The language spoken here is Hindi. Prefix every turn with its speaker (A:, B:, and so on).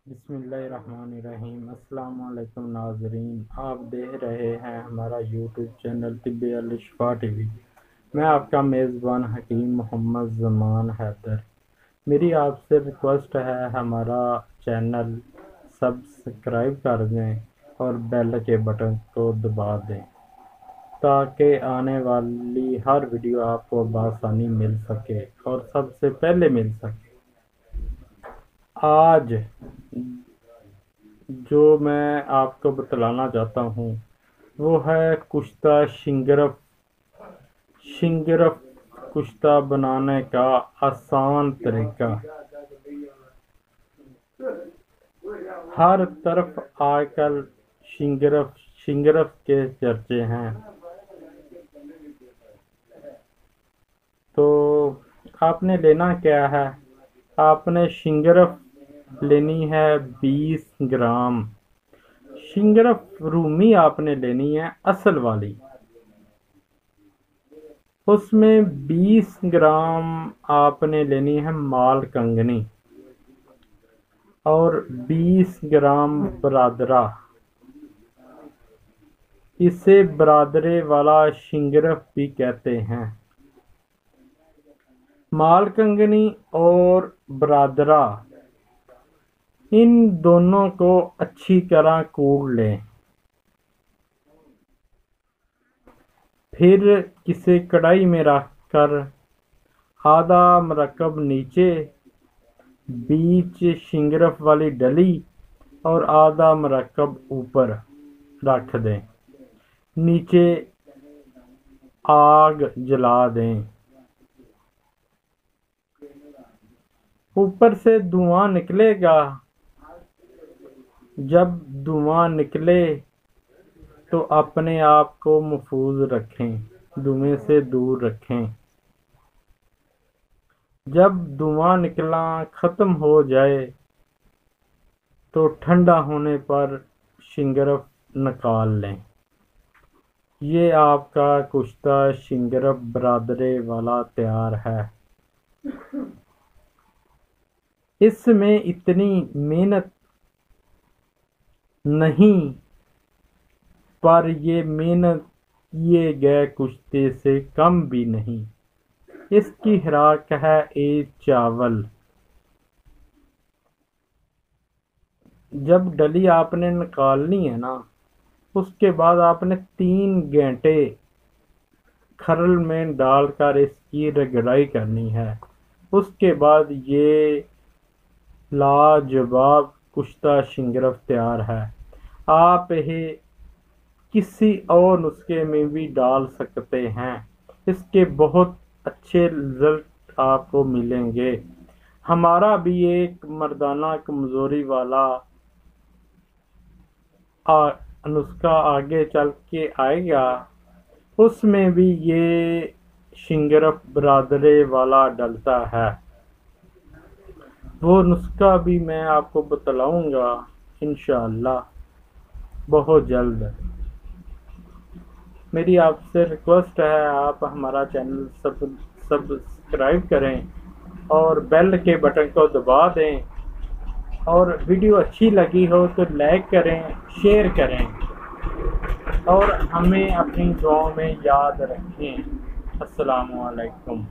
A: बिस्मिल्लाहिर्रहमानिर्रहीम। अस्सलाम वालेकुम नाज़रीन, आप देख रहे हैं हमारा यूट्यूब चैनल तिब्बे अल शिफा टीवी। मैं आपका मेज़बान हकीम मोहम्मद ज़मान हैदर। मेरी आपसे रिक्वेस्ट है, हमारा चैनल सब्सक्राइब कर दें और बेल के बटन को दबा दें ताकि आने वाली हर वीडियो आपको बआसानी मिल सके और सबसे पहले मिल सके। आज जो मैं आपको बतलाना चाहता हूँ वो है कुश्ता शिंगरफ। शिंगरफ कुश्ता बनाने का आसान तरीका। हर तरफ आजकल शिंगरफ शिंगरफ के चर्चे हैं, तो आपने लेना क्या है? आपने शिंगरफ लेनी है 20 ग्राम। शिंगरफ रूमी आपने लेनी है असल वाली। उसमें 20 ग्राम आपने लेनी है माल कंगनी और 20 ग्राम बरादरा। इसे बरादरे वाला शिंगरफ भी कहते हैं। माल कंगनी और बरादरा, इन दोनों को अच्छी तरह कूट लें। फिर किसी कढ़ाई में रखकर आधा मरकब नीचे, बीच शिंगरफ वाली डली और आधा मरकब ऊपर रख दें। नीचे आग जला दें। ऊपर से धुआं निकलेगा। जब धुआं निकले तो अपने आप को महफूज रखें, धुएं से दूर रखें। जब धुआं निकलना खत्म हो जाए तो ठंडा होने पर शिंगरफ निकाल लें। ये आपका कुश्ता शिंगरफ बरादरे वाला तैयार है। इसमें इतनी मेहनत नहीं, पर ये मेहनत किए गए कुश्ते से कम भी नहीं। इसकी खुराक है एक चावल। जब डली आपने निकालनी है ना, उसके बाद आपने 3 घंटे खरल में डालकर इसकी रगड़ाई करनी है। उसके बाद ये लाजवाब कुश्ता शिंगरफ तैयार है। आप ये किसी और नुस्खे में भी डाल सकते हैं, इसके बहुत अच्छे रिजल्ट आपको मिलेंगे। हमारा भी एक मर्दाना कमजोरी वाला नुस्खा आगे चल के आएगा, उसमें भी ये शिंगरफ बरादरे वाला डलता है। वो नुस्खा भी मैं आपको बतलाऊंगा इंशाअल्लाह बहुत जल्द। मेरी आपसे रिक्वेस्ट है, आप हमारा चैनल सब्सक्राइब करें और बेल के बटन को दबा दें, और वीडियो अच्छी लगी हो तो लाइक करें, शेयर करें और हमें अपनी दुआओं में याद रखें। अस्सलामु अलैकुम।